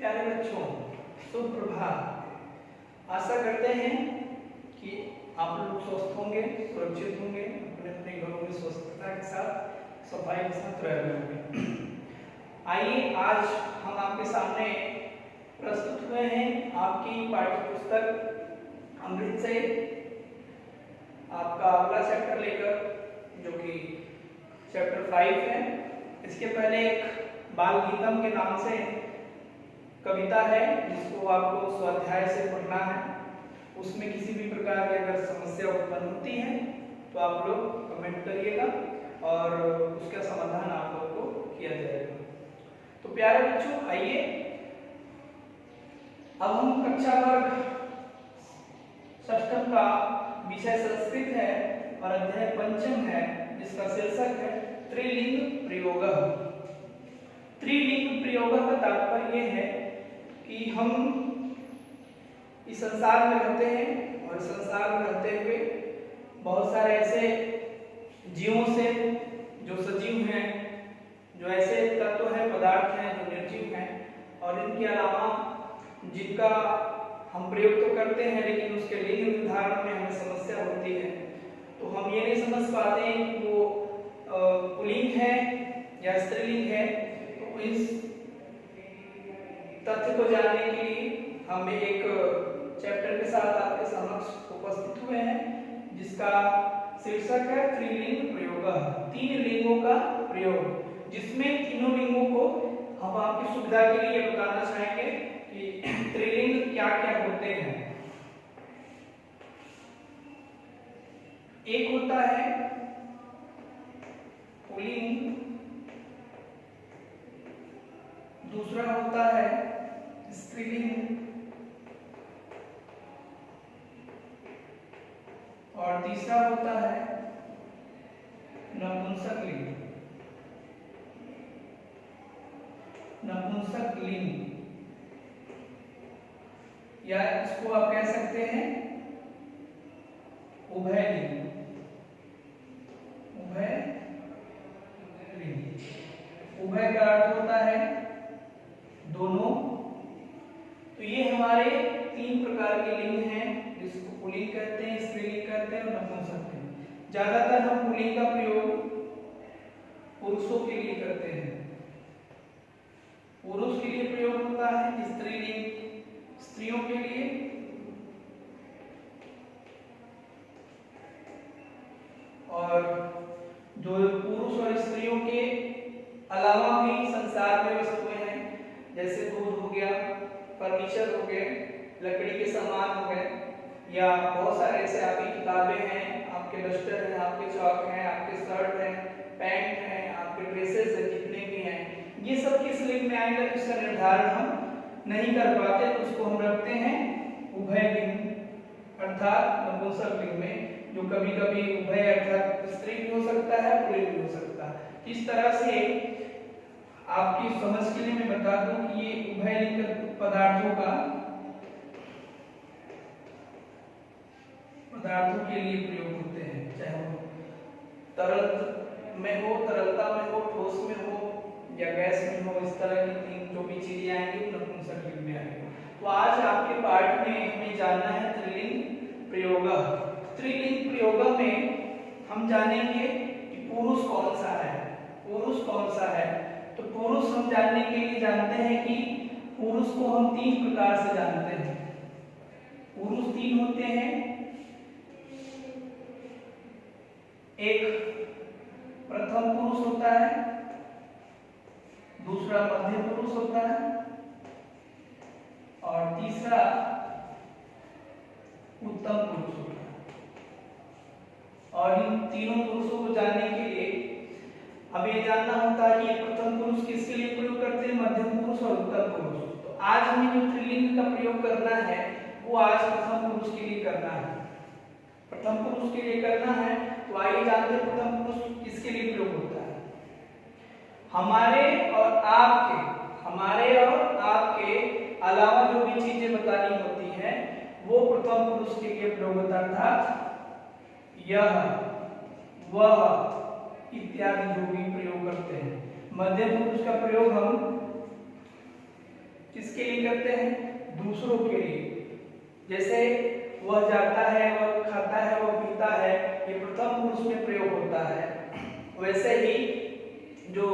प्यारे बच्चों, सुप्रभात। आशा करते हैं कि आप लोग स्वस्थ होंगे, सुरक्षित होंगे, अपने अपने घरों में स्वच्छता के साथ, सफाई के साथ रह रहे होंगे। आइए आज हम आपके सामने प्रस्तुत हुए हैं आपकी पाठ्य पुस्तक अमृत से आपका अगला चैप्टर लेकर, जो कि चैप्टर 5 है। इसके पहले एक बाल गीतम के नाम से कविता है जिसको आपको स्वाध्याय से पढ़ना है। उसमें किसी भी प्रकार की अगर समस्या उत्पन्न होती है तो आप लोग कमेंट करिएगा और उसका समाधान आप लोग को किया जाएगा। तो प्यारे बच्चों, आइए अब हम कक्षा वर्ग षष्ठम का विषय संस्कृत है और अध्याय पंचम है, जिसका शीर्षक है त्रिलिंग प्रयोग। त्रिलिंग प्रयोग का तात्पर्य है कि हम इस संसार में रहते हैं और संसार में रहते हुए बहुत सारे ऐसे जीवों से जो सजीव हैं, जो ऐसे तत्व हैं, पदार्थ हैं जो निर्जीव हैं, और इनके अलावा जिनका हम प्रयोग तो करते हैं लेकिन उसके लिंग निर्धारण में हमें समस्या होती है। तो हम ये नहीं समझ पाते हैं कि वो पुल्लिंग है या स्त्रीलिंग है। तो इस तथ्य को जानने के लिए हम एक चैप्टर के साथ आपके समक्ष उपस्थित हुए हैं, जिसका शीर्षक है त्रिलिंग प्रयोग, तीन लिंगों का प्रयोग, जिसमें तीनों लिंगों को हम आपकी सुविधा के लिए बताना चाहेंगे कि त्रिलिंग क्या क्या होते हैं। एक होता है पुल्लिंग, दूसरा होता है स्त्रीलिंग और तीसरा होता है नपुंसक लिंग। नपुंसक लिंग या इसको आप कह सकते हैं उभय लिंग। उभय लिंग, उभय का अर्थ होता है दोनों। तो ये हमारे तीन प्रकार के लिंग हैं, जिसको पुल्लिंग कहते हैं, स्त्रीलिंग कहते हैं और नपुंसक लिंग। ज्यादातर हम पुल्लिंग का प्रयोग पुरुषों के लिए करते हैं, पुरुष के लिए प्रयोग होता है, स्त्रीलिंग स्त्रियों के लिए, और जो पुरुष और स्त्रियों के अलावा भी संसार में वस्तुएं हैं, जैसे दूध हो गया, फर्नीचर हो गए, लकड़ी के सामान हो गए, या बहुत सारे ऐसे आपकी किताबें हैं, आपके डस्टर हैं, आपके चॉक हैं, आपके शर्ट हैं, पैंट हैं, आपके ड्रेसेस हैं, जितने भी हैं, ये सब किस लिंग में आएंगे इसका निर्धारण हम नहीं कर पाते, तो उसको हम रखते हैं उभय लिंग अर्थात नपुंसक लिंग में, जो कभी कभी उभय अर्थात स्त्री भी हो सकता है, पुल्लिंग भी हो सकता है। इस तरह से आपकी समझ के लिए मैं बता दूं कि ये उभय लिंग पदार्थों के लिए प्रयोग होते हैं, चाहे वो तरल में हो, तरलता में हो, ठोस में हो या गैस में हो। इस तरह की तीन जो भी चीजें आएंगी नपुंसक लिंग में आएंगी। तो आज आपके पाठ में हमें जानना है त्रिलिंग प्रयोग। त्रिलिंग प्रयोग में हम जानेंगे कि पुरुष कौन सा है, पुरुष कौन सा है। तो पुरुष हम जानने के लिए जानते हैं कि पुरुष को हम तीन प्रकार से जानते हैं। पुरुष तीन होते हैं, एक प्रथम पुरुष होता है, दूसरा मध्य पुरुष होता है और तीसरा उत्तम पुरुष होता है। और इन तीनों पुरुषों को जानने के लिए हमें ये जानना होता है कि प्रथम पुरुष किसके लिए प्रयोग करते हैं, मध्यम पुरुष और उत्तम पुरुष। तो आज हमें जो त्रिलिंग का प्रयोग करना है वो आज प्रथम पुरुष के लिए करना है, प्रथम पुरुष के लिए करना है। तो आइए जानते हैं प्रथम पुरुष किसके लिए प्रयोग होता है। हमारे और आपके अलावा जो भी चीजें बतानी होती हैं वो प्रथम पुरुष के लिए प्रयोग होता है, अर्थात यह, वह इत्यादि जो भी प्रयोग करते हैं। मध्यम पुरुष का प्रयोग हम किसके लिए करते हैं? दूसरों के लिए। जैसे वह जाता है, वह खाता है, वह पीता है, ये प्रथम पुरुष में प्रयोग होता है। वैसे ही जो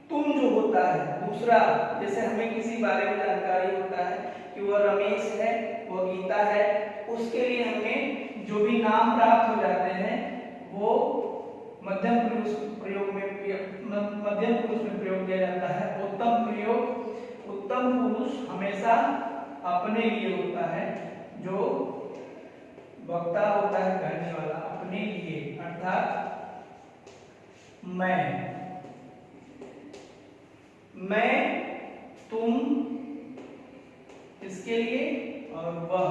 तुम जो होता है दूसरा, जैसे हमें किसी बारे में जानकारी होता है कि वह रमेश है, वह गीता है, उसके लिए हमें जो भी नाम प्राप्त हो जाते हैं वो मध्यम पुरुष प्रयोग में प्रयोग किया जाता है। उत्तम पुरुष हमेशा अपने लिए होता है, जो वक्ता होता है कहने वाला अपने लिए, अर्थात मैं, तुम इसके लिए और वह।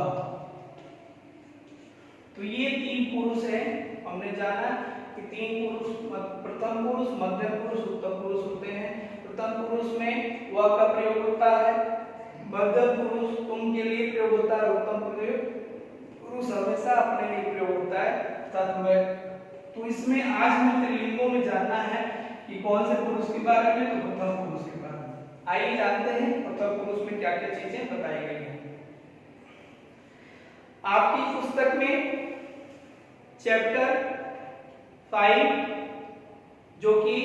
तो ये तीन पुरुष है। हमने जाना कि तीन पुरुष, प्रथम पुरुष, मध्यम पुरुष, उत्तम पुरुष होते हैं। प्रथम पुरुष में वह का प्रयोग होता है, मध्यम पुरुष तुम के लिए प्रयोग होता है, उत्तम पुरुष हमेशा अपने लिए प्रयोग होता है। तो इसमें आज हमें त्रिलिंगों में जानना है कि कौन से पुरुष के बारे में, तो प्रथम पुरुष के बारे में। आइए जानते हैं प्रथम पुरुष में क्या क्या चीजें बताई गई हैं। आपकी पुस्तक में चैप्टर 5 जो कि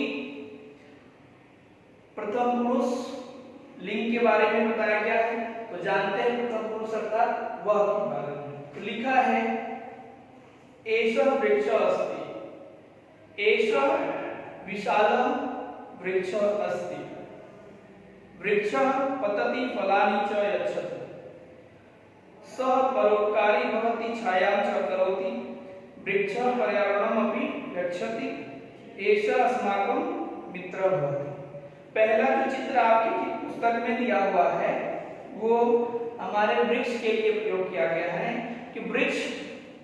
प्रथम पुरुष लिंग के बारे में बताया गया है, तो जानते हैं प्रथम पुरुष अर्थात वह के बारे में। तो लिखा है एषः वृक्षः अस्ति, एषः विशालः वृक्षः अस्ति, वृक्षः पतति फलानि च यच्छति, सः परोपकारी भवति छायां च करोति, वृक्षः पर्यावरणमपि रक्षति, एषः अस्माकं मित्रः भवति। पहला जो चित्र आपकी पुस्तक में दिया हुआ है वो हमारे वृक्ष के लिए प्रयोग किया गया है कि वृक्ष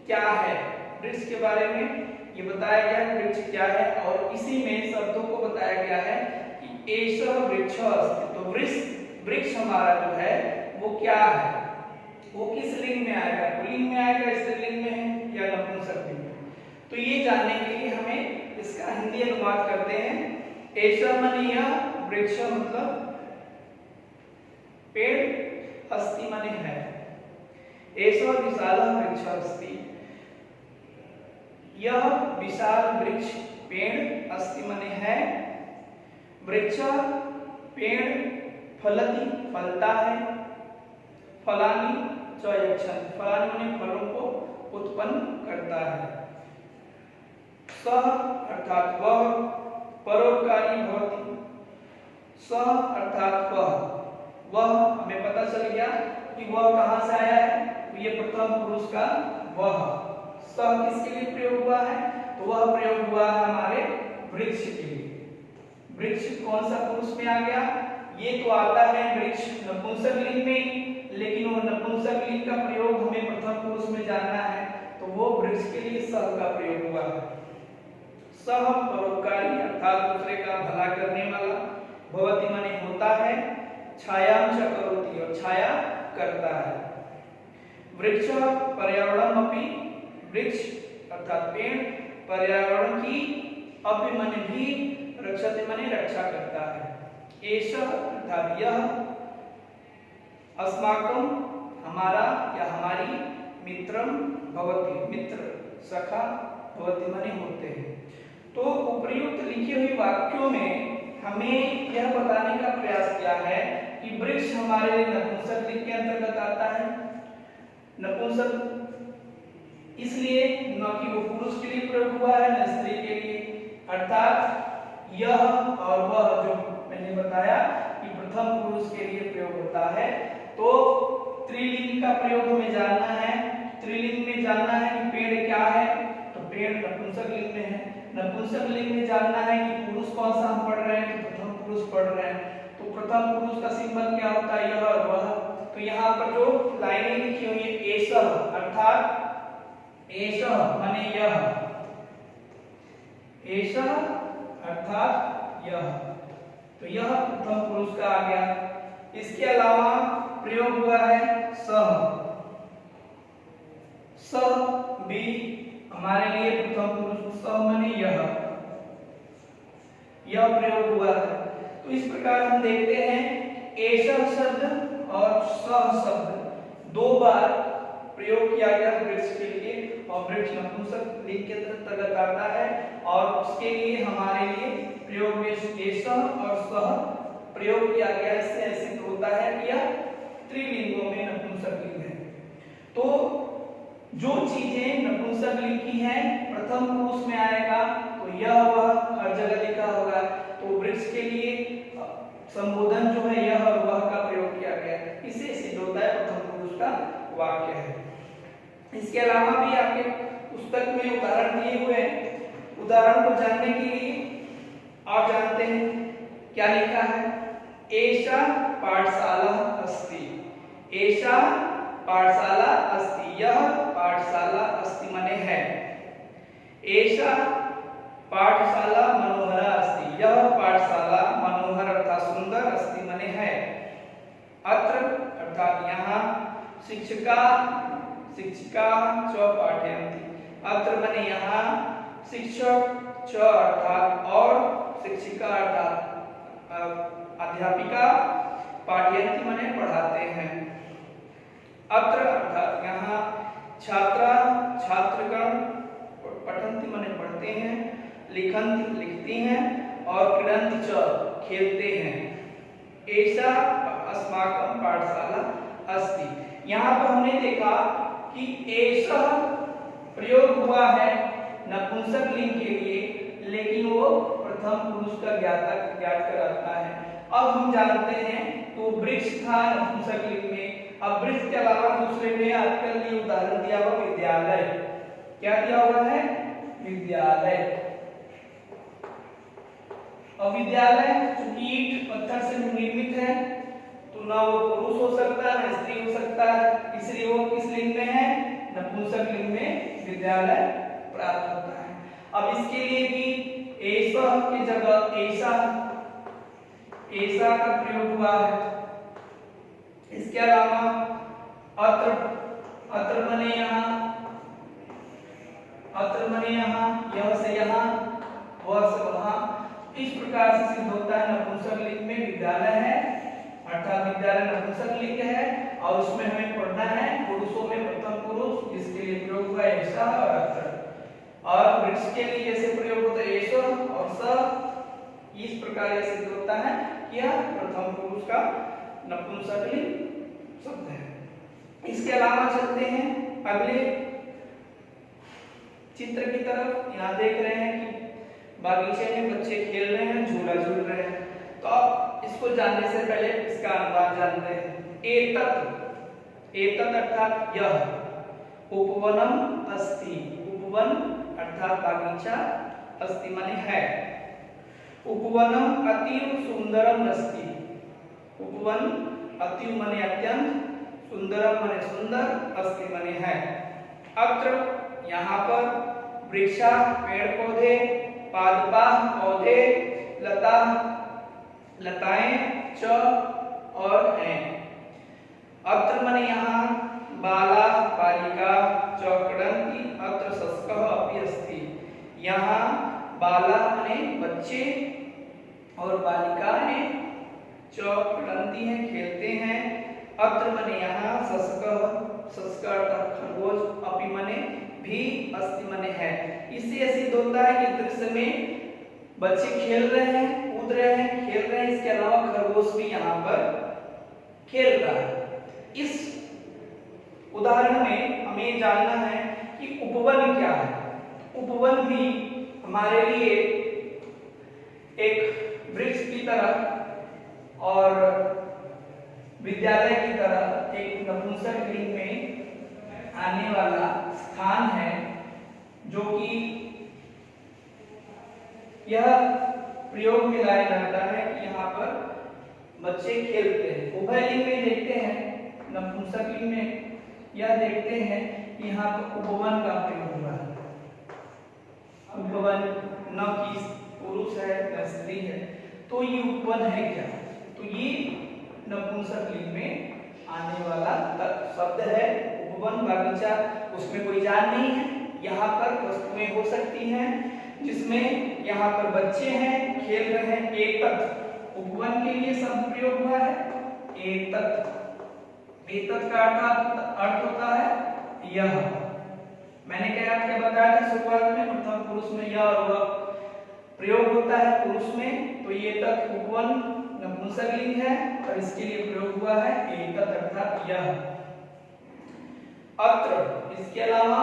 क्या है, वृक्ष के बारे में ये बताया गया है वृक्ष क्या है, और इसी में शब्दों को बताया गया है कि एषः वृक्षः अस्ति। तो वृक्ष हमारा जो है वो क्या है, वो किस लिंग में आएगा, पुल्लिंग में आएगा, स्त्रीलिंग में है या नपुंसक लिंग में। तो ये जानने के लिए हमें इसका हिंदी अनुवाद करते हैं। एषः माने यह, वृक्ष मतलब पेड़, अस्ति माने है। एषः विशालः वृक्षः अस्ति, यह विशाल वृक्ष पेड़, अस्ति माने है। वृक्ष पेड़, फलति फलता है, फलानि च यच्छति, फलानि माने फलों को उत्पन्न करता है। सः अर्थात वह, परोपकारी भवति, सः अर्थात वह हमें पता चल गया कि वह कहां से आया है, तो ये प्रथम पुरुष का वह। सः किसके लिए प्रयोग हुआ है, तो वह प्रयोग हुआ है हमारे वृक्ष के लिए। वृक्ष कौन सा पुरुष में आ गया, ये तो आता है वृक्ष नपुंसक लिंग में, लेकिन वो नपुंसक लिंग का प्रयोग हमें प्रथम पुरुष में जानना है, तो वो वृक्ष के लिए सः का प्रयोग हुआ है। सः परोपकारी अर्थात दूसरे का भला करने वाला, भवति माने होता है, छायां च करोति और छाया करता है। वृक्ष पर्यावरणमपि, वृक्ष अर्थात पेड़ पर्यावरण की, अपि माने भी, रक्षति माने रक्षा करता है। एषः अर्थात यह, अस्माकं हमारा या हमारी, मित्रम भवति मित्र, सखा, भवति माने होते हैं। तो उपर्युक्त लिखी हुई वाक्यों में हमें यह बताने का प्रयास किया है कि वृक्ष हमारे लिए नपुंसक लिंग के अंतर्गत आता है। नपुंसक इसलिए न कि वो पुरुष के लिए प्रयोग हुआ है न स्त्री के लिए, अर्थात यह और वह जो मैंने बताया कि प्रथम पुरुष के लिए प्रयोग होता है। तो त्रिलिंग का प्रयोग हमें जानना है, त्रिलिंग में जानना है कि पेड़ क्या है, तो पेड़ नपुंसक लिंग में है। नपुंसक लिंग में जानना है कि पुरुष कौन सा हम पढ़ रहे हैं, तो प्रथम पुरुष पढ़ रहे हैं। तो प्रथम पुरुष का सिंबल क्या होता है, यह और वह। तो यहाँ पर जो लाइनें लिखी हुई है एषः अर्थात, एषः माने यह, एषः अर्थात यह, तो यह प्रथम पुरुष का आ गया। इसके अलावा प्रयोग हुआ है सः, सः भी हमारे लिए प्रथम पुरुष, सः माने यह, यह प्रयोग हुआ है। तो इस प्रकार हम देखते हैं एषः शब्द और सः शब्द दो बार प्रयोग किया गया वृक्ष के लिए, और वृक्ष नपुंसक लिंग के अंतर्गत आता है, और उसके लिए हमारे लिए प्रयोग में एषः और सः प्रयोग किया गया। इससे सिद्ध होता है कि यह त्रिलिंगों में नपुंसक लिंग है। तो जो चीजें नपुंसक लिंग की हैं प्रथम पुरुष में आएगा, तो यह वह हर जगह लिखा होगा। तो वृक्ष के लिए संबोधन जो है यह और वह का प्रयोग किया गया है, इसे सिद्ध होता है प्रथम पुरुष का वाक्य है। इसके अलावा भी आपके पुस्तक में उदाहरण दिए हुए हैं। उदाहरण को जानने के लिए आप जानते हैं क्या लिखा है, एषा पाठशाला अस्ति, एषा पाठशाला अस्ति, यह पाठशाला अस्ति माने है। एषा पाठशाला मनोहरा अस्ति, यह पाठशाला मनोहर अर्थात सुंदर, अस्ति माने है। अत्र अर्थात यहाँ, शिक्षिका शिक्षिका च पाठयन्ति, अत्र माने यहाँ, शिक्षक च अर्थात और, शिक्षिका अर्थात अध्यापिका, पाठयन्ति माने पढ़ाते हैं। अत्र अर्थात यहाँ, छात्रा छात्रगण पठन्ति माने पढ़ते हैं, लिखन्ति लिखती हैं, और क्रीडन्ति च खेलते हैं। एषा अस्माकं पाठशाला अस्ति। यहाँ पर हमने देखा कि एषः प्रयोग हुआ है नपुंसक लिंग के लिए, लेकिन वो प्रथम पुरुष का ज्ञात कराता है। अब हम जानते हैं तो वृक्ष था नपुंसक लिंग में। अब वृक्ष के अलावा दूसरे में आपके लिए उदाहरण दिया हुआ विद्यालय, क्या दिया हुआ है, विद्यालय। अब विद्यालय चूंकि ईंट पत्थर से निर्मित है, तो ना वो पुरुष हो सकता है ना स्त्री हो सकता है, इसलिए वो किस लिंग में है, नपुंसक लिंग में विद्यालय प्राप्त होता है। अब इसके लिए भी एषः की जगह एषा, एषा का प्रयोग हुआ है। इसके अलावा अत्र, अत्र माने यहाँ, अत्र माने यहाँ, यह से यहाँ, वह से वहाँ। इस प्रकार से सिद्ध होता है नपुंसक लिंग में विद्यालय है, अर्थात विद्यालय नपुंसक लिंग है, और उसमें हमें पढ़ना है पुरुषों में प्रथम पुरुष, जिसके लिए प्रयोग हुआ एषः और अत्र। और वृक्ष के लिए जैसे प्रयोग होता है एषः और सः, इस प्रकार यह सिद्ध होता है कि यह प्रथम पुरुष का नपुंसक लिंग शब्द है। इसके अलावा चलते हैं अगले चित्र की तरफ। यहाँ देख रहे हैं कि बागीचे में बच्चे खेल रहे हैं, झूला झूल रहे हैं। तो अब इसको जानने से पहले इसका अनुवाद जानते हैं। एतत्, एतत् अर्थात यह, उपवनम अस्ति, उपवन अर्थात बागीचा, अस्ति माने है। उपवनम अतीव सुंदरम अस्ति, उपवन अतीव माने अत्यंत, सुंदरम माने सुंदर, अस्ति माने है। अत्र यहाँ पर, वृक्षा पेड़ पौधे, पादपाः पौधे, लता लताएं, च और हैं। अत्र माने यहाँ, बाला बालिका च क्रीडन्ति, अत्र शस्कः अपि अस्ति, यहाँ बाला माने बच्चे और बालिकाएं च क्रीडन्ति हैं खेलते हैं। अत्र माने यहाँ, शस्कः शस्क अर्थात खरगोश, अपि माने भी, अस्ति माने है। इससे सिद्ध होता है कि दृश्य में बच्चे खेल रहे हैं, कूद रहे हैं, खेल रहे हैं, इसके अलावा खरगोश भी यहाँ पर खेल रहा है। इस उदाहरण में हमें जानना है कि उपवन क्या है। उपवन भी हमारे लिए एक वृक्ष की तरह और विद्यालय की तरह एक नपुंसक लिंग में आने वाला स्थान है, जो कि यह प्रयोग में लाया जाता है कि यहाँ पर बच्चे खेलते हैं। उभय लिंग में देखते हैं, नपुंसक लिंग में यह देखते हैं कि यहाँ पर उपवन का प्रयोग हुआ है। उपवन न कि पुरुष है न स्त्री है, तो ये उपवन है क्या, तो ये नपुंसक लिंग में आने वाला शब्द है। उपवन बागीचा, उसमें कोई जान नहीं है, यहाँ पर वस्तुएं हो सकती हैं जिसमें यहाँ पर बच्चे हैं, खेल रहे हैं। एतत् उपवन के लिए शब्द प्रयोग हुआ है एतत्। एतत् का अर्थ होता है यह। मैंने क्या बताया था शुरुआत में, प्रथम पुरुष में यह और वह प्रयोग होता है पुरुष में, तो ये तत् उपवन नपुंसकलिंग है और इसके लिए प्रयोग हुआ है एतत् अर्थात यह। अत्र, इसके अलावा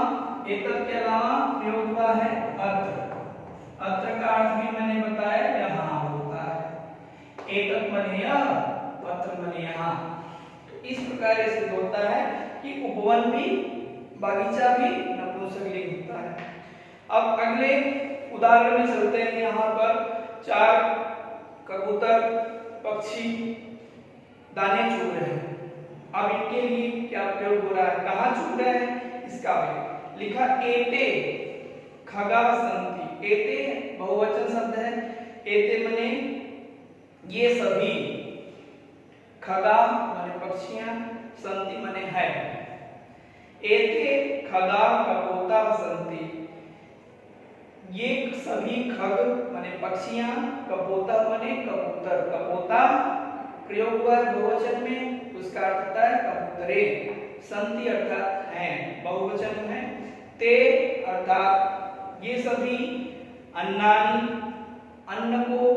एतत् के अलावा प्रयोग हुआ है अत्र। अत्र का अर्थ भी मैंने बताया यहाँ होता है। एतत् माने यह, अत्र माने यहाँ। तो इस प्रकार से होता है कि उपवन भी, बागीचा भी नपुंसकलिंग होता है। अब अगले उदाहरण में चलते हैं। यहाँ पर 4 कबूतर पक्षी दाने चुग रहे हैं। अब इनके लिए क्या प्रयोग हो रहा है, कहाँ चुग रहे हैं, इसका भी लिखा एते खगाः सन्ति। एते बहुवचन शब्द है। एते माने ये सभी, खगाः माने पक्षियां, सन्ति माने है। एते खगाः कपोताः सन्ति। ये सभी खग माने पक्षियां, कपोता माने कबूतर। कपोता प्रयोग हुआ है बहुवचन में, उसका अर्थ होता है कबूतरे। संति अर्थात हैं, बहुवचन है। ते अर्थात ये सभी, अन्नानि अन्न को,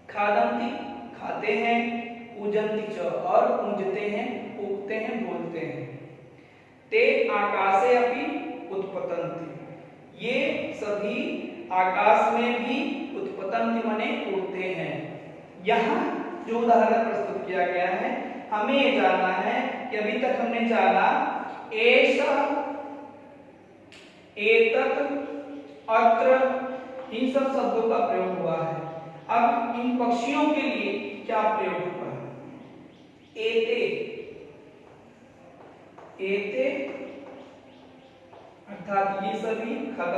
खादन्ति खाते हैं, पूजन्ति च और पूजते हैं, पूजते हैं, बोलते हैं। ते आकाशे अपि उत्पतन्ति। ये सभी आकाश में भी उत्पतन्ति माने उड़ते हैं। यहाँ जो उदाहरण प्रस्तुत किया गया है, हमें ये जानना है कि अभी तक हमने जाना एष, एतत्, अत्र, इन सब शब्दों का प्रयोग हुआ है। अब इन पक्षियों के लिए क्या प्रयोग हुआ है, एते। एते अर्थात ये सभी, खग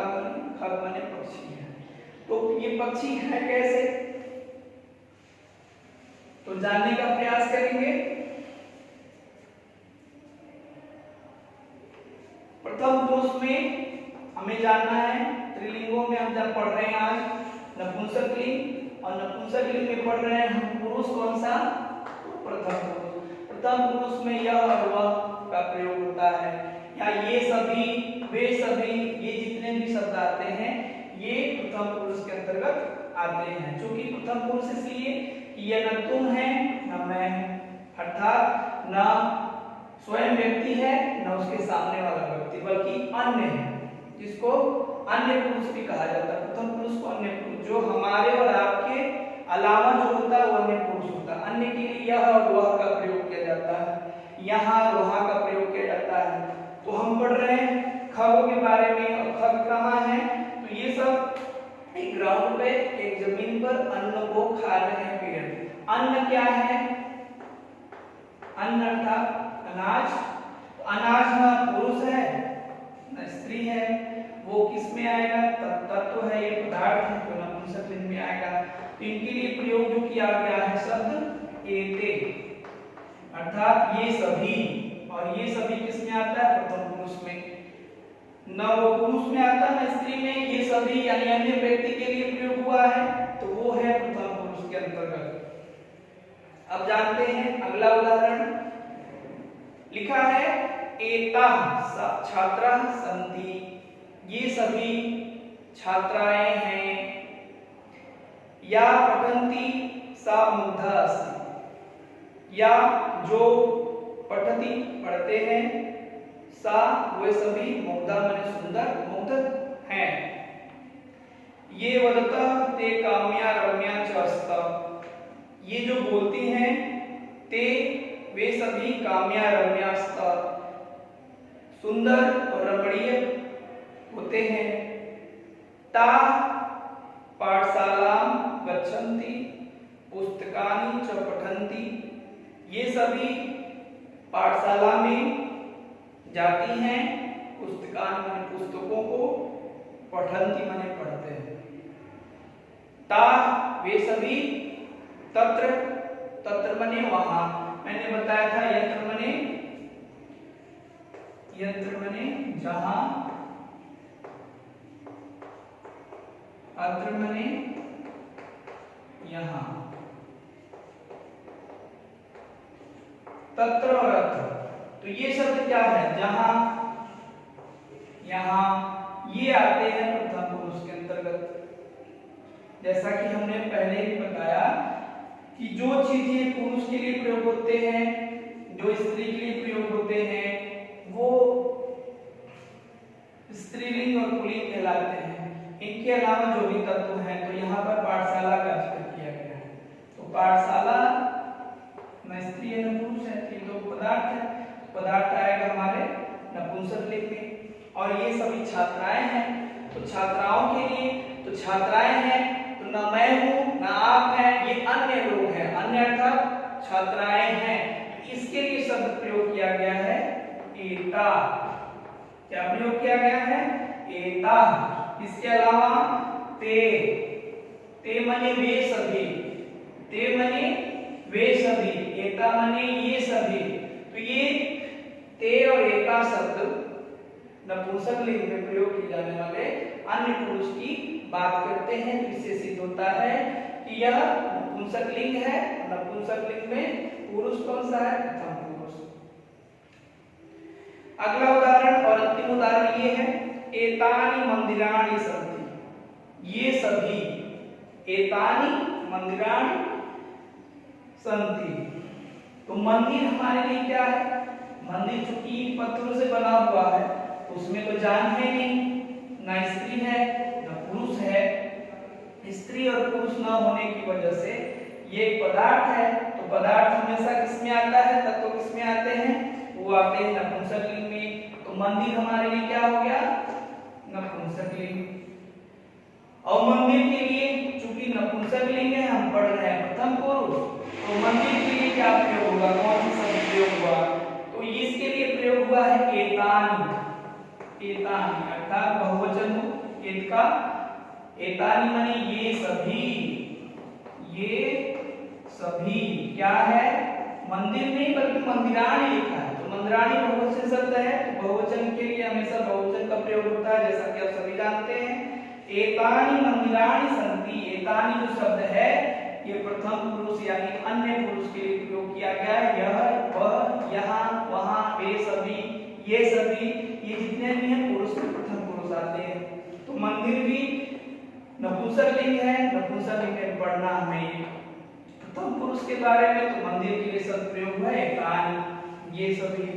माने पक्षी हैं। तो ये पक्षी है कैसे, तो जानने का प्रयास करेंगे। प्रथम पुरुष में हमें जानना है, स्त्रीलिंगों में हम जब पढ़ रहे हैं आज नपुंसकलिंग, और नपुंसकलिंग में पढ़ रहे हैं हम पुरुष कौन सा, प्रथम पुरुष। प्रथम पुरुष में यह और वह का प्रयोग होता है। या ये सभी, वे सभी, ये जितने भी शब्द आते हैं ये प्रथम पुरुष के अंतर्गत आते हैं। चूंकि प्रथम पुरुष इसलिए कि यह न तुम है न मैं, अर्थात न स्वयं व्यक्ति है न उसके सामने वाला व्यक्ति, बल्कि अन्य है, जिसको अन्य पुरुष भी कहा जाता है। प्रथम पुरुष को अन्य पुरुष, जो हमारे और आपके अलावा जो होता है वो अन्य पुरुष होता है। अन्य के लिए यह और वह का प्रयोग किया जाता है, यहाँ वहाँ का प्रयोग किया जाता है। तो हम पढ़ रहे हैं खगों के बारे में, और खग कहाँ है, तो ये सब एक ग्राउंड पे, एक जमीन पर अन्न को खा रहे हैं पेड़। अन्न क्या है, अन्न अर्थात अनाज। तो अनाज न पुरुष है न स्त्री है, वो किस में आएगा, तत्व है, ये पदार्थ है, तो नपुंसकलिंग में आएगा। तो इनके लिए प्रयोग जो किया गया है शब्द एते, अर्थात ये सभी। और ये सभी किस में आता है, प्रथम पुरुष में। न वो पुरुष में आता न स्त्री में, ये सभी यानी अन्य व्यक्ति के लिए प्रयोग हुआ है, तो वो है प्रथम पुरुष के अंतर्गत। अब जानते हैं अगला उदाहरण। लिखा है एताः छात्राः सन्ति। ये सभी छात्राएं हैं। या पठन्ति सा मुग्धा अस्ति। या जो पठति पढ़ते हैं, सा वे सभी, मुग्धा माने सुंदर, मुग्ध हैं। ये वदतः ते काम्या रम्या च स्तः। ये जो बोलती हैं, ते वे सभी, काम्या रम्या स्तः सुंदर और रमणीय होते हैं। ता पाठशालां गच्छन्ति पुस्तकानि च पठन्ति। ये सभी पाठशाला में जाती हैं, पुस्तकानि माने पुस्तकों को, पठन्ति माने पढ़ते हैं। ता वे सभी, तत्र तत्र माने वहां। मैंने बताया था यत्र माने जहां, अत्र मने यहाँ, तत्र और अत्र। तो ये शब्द क्या है, जहां, यहाँ, ये आते हैं प्रथम पुरुष के अंतर्गत। जैसा कि हमने पहले भी बताया कि जो चीजें पुरुष के लिए प्रयोग होते हैं, जो स्त्री के लिए प्रयोग होते हैं, वो स्त्रीलिंग और पुल्लिंग कहलाते हैं। इनके अलावा जो भी तत्व हैं, तो यहाँ पर पाठशाला का जिक्र किया गया है। तो पाठशाला न स्त्री है न पुरुष है, ये तो पदार्थ है। पदार्थ आएगा हमारे नपुंसक लिंग में। और ये सभी छात्राएं हैं, तो छात्राओं के लिए, तो छात्राएं हैं तो न मैं हूं न आप हैं, ये अन्य लोग हैं। अन्य अर्थात छात्राएं हैं। इसके लिए शब्द प्रयोग किया गया है एता। क्या प्रयोग किया गया है, एता। इसके अलावा ते, ते मने वे सभी, ते मने वे सभी, एता मने ये सभी। तो ये ते और एता शब्द नपुंसक लिंग में प्रयोग किए जाने वाले अन्य पुरुष की बात करते हैं। तो इससे सिद्ध होता है कि यह नपुंसक लिंग है। नपुंसक लिंग में पुरुष कौन सा है, प्रथम पुरुष। अगला उदाहरण और अंतिम उदाहरण ये है, एतानि मंदिराणि सन्ति। ये सभी, एतानि मंदिराणि सन्ति। तो मंदिर हमारे लिए क्या है, मंदिर चूंकि पत्थरों से बना हुआ है, उसमें तो जान है नहीं, ना स्त्री है ना पुरुष है। स्त्री और पुरुष न होने की वजह से ये एक पदार्थ है। तो पदार्थ हमेशा किसमें आता है, तत्व किसमें आते हैं, वो आते हैं नपुंसक लिंग में। तो मंदिर हमारे लिए क्या हो गया, नपुंसक लिंग। और मंदिर के लिए चूंकि नपुंसक लिंग है, हम पढ़ रहे हैं प्रथम पुरुष, तो मंदिर के लिए क्या प्रयोग होगा, कौन सा शब्द प्रयोग हुआ, तो इसके लिए प्रयोग हुआ है एतानि। एतानि अर्थात बहुवचन हो एत का। एतानि माने ये सभी, ये सभी क्या है, मंदिर नहीं बल्कि मंदिराणि लिखा है। तो मंदिराणि बहुवचन शब्द है, तो बहुवचन के लिए हमेशा बहुवचन का प्रयोग होता है, जैसा कि आप सभी जानते हैं। एतानि मंदिराणि सन्ति। एतानि जो शब्द है ये प्रथम पुरुष यानी अन्य पुरुष के लिए प्रयोग किया गया है। यह, वह, यहाँ, वहाँ, वे सभी, ये सभी, ये जितने भी हैं पुरुष में प्रथम पुरुष आते हैं। तो मंदिर भी नपुंसक लिंग है। नपुंसक लिंग में पढ़ना हमें प्रथम पुरुष के बारे में, तो मंदिर के लिए शब्द प्रयोग है एतानि, ये सभी।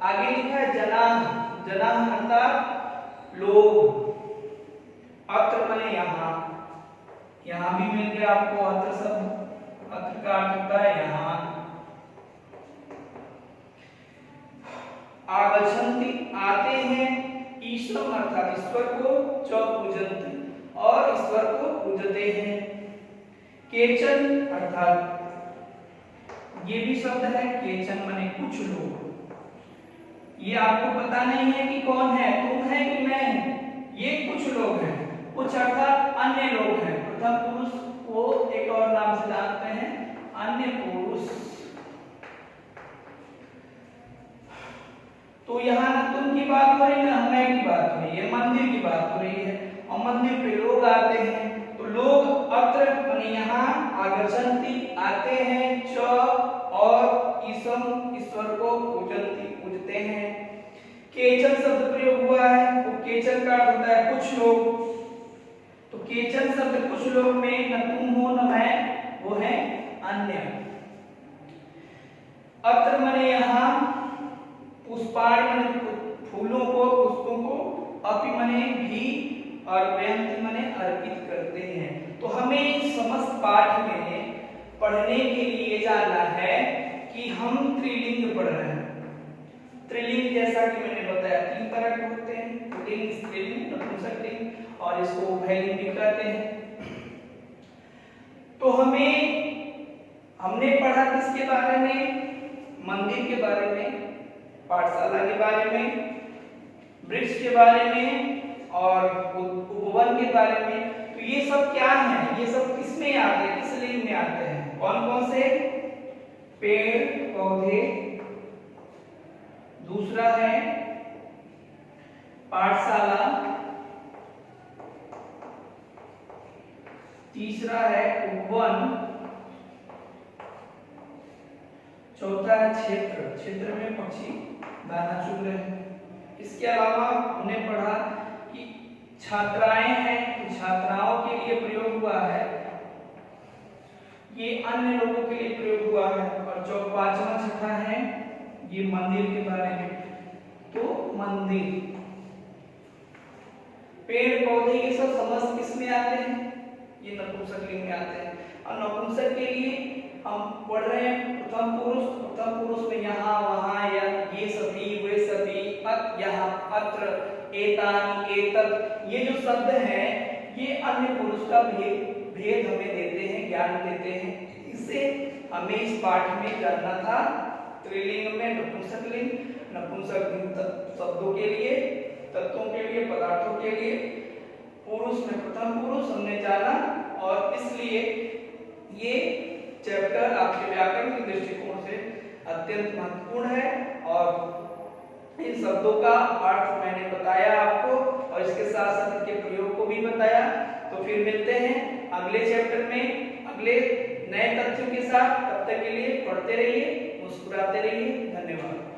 आगे लिखा है जनाः। जनाः अर्थात लोग। अत्र माने यहाँ, यहाँ भी मिल गया आपको अत्र शब्द। अत्र का अर्थ होता है यहाँ। आगच्छन्ति आते हैं, ईश्वरम अर्थात ईश्वर को, च पूजन्ति और ईश्वर को पूजते हैं। केचन अर्थात ये भी शब्द है, केचन माने कुछ लोग। ये आपको पता नहीं है कि कौन है, तुम है कि मैं हूं, ये कुछ लोग हैं। कुछ अर्थात अन्य लोग हैं। प्रथम पुरुष को एक और नाम से जानते हैं, अन्य पुरुष। तो यहाँ न तुम की बात हो रही न मैं की बात हो रही है, मंदिर की बात हो रही है। और मंदिर पे लोग आते हैं, तो लोग अत्र माने यहाँ, आगच्छन्ति आते हैं, च और ईशम ईश्वर को पूजन्ति पूजते हैं। केचन शब्द प्रयोग हुआ है, तो केचन का अर्थ होता है कुछ लोग। तो केचन शब्द कुछ लोग में न तुम हो न मैं, वो है अन्य। अत्र माने यहाँ, पुष्पाणि माने फूलों को, पुष्पों को, अपि माने भी और वयंति माने अर्पित करते हैं। तो हमें समस्त पाठ में पढ़ने के लिए जानना है कि हम त्रिलिंग पढ़ रहे हैं। त्रिलिंग जैसा कि मैंने बताया 3 तरह के होते हैं, पुल्लिंग, स्त्रीलिंग, नपुंसक लिंग, और इसको उभयलिंग भी कहते हैं। तो हमने पढ़ा किसके बारे में, मंदिर के बारे में, पाठशाला के बारे में, वृक्ष के बारे में और उपवन के बारे में। तो ये सब क्या है, ये सब किसमें आते हैं, किस लिंग में आते हैं, कौन कौन से, पेड़ पौधे, दूसरा है पाठशाला, तीसरा है वन, चौथा है क्षेत्र, क्षेत्र में पक्षी दाना चुग रहे हैं। इसके अलावा हमने पढ़ा कि छात्राएं हैं, तो छात्राओं के लिए प्रयोग हुआ है, ये अन्य लोगों के लिए प्रयोग हुआ है। और जो पांचवा छठा है ये मंदिर के बारे में, तो मंदिर। पेड़ पौधे ये सब समस्त किस में आते हैं, ये नपुंसकलिंग में आते हैं। और नपुंसक के लिए हम पढ़ रहे हैं प्रथम पुरुष में यहाँ वहाँ या ये सभी वे सभी, अत यहाँ अत्र, एतानि एतत्, ये जो शब्द हैं ये अन्य पुरुष का भेद हमें देते हैं, ज्ञान देते हैं। इससे हमें इस पाठ में जानना था स्त्रीलिंग में नपुंसकलिंग, नपुंसकलिंग शब्दों के लिए, तत्वों के लिए, पदार्थों के लिए, पुरुष में प्रथम पुरुष हमने जाना। और इसलिए ये चैप्टर आपके व्याकरण के दृष्टिकोण से अत्यंत महत्वपूर्ण है। और इन शब्दों का अर्थ मैंने बताया आपको, और इसके साथ साथ इनके प्रयोग को भी बताया। तो फिर मिलते हैं अगले चैप्टर में अगले नए तथ्यों के साथ। तब तक के लिए पढ़ते रहिए, मुस्कुराते रहिए। धन्यवाद।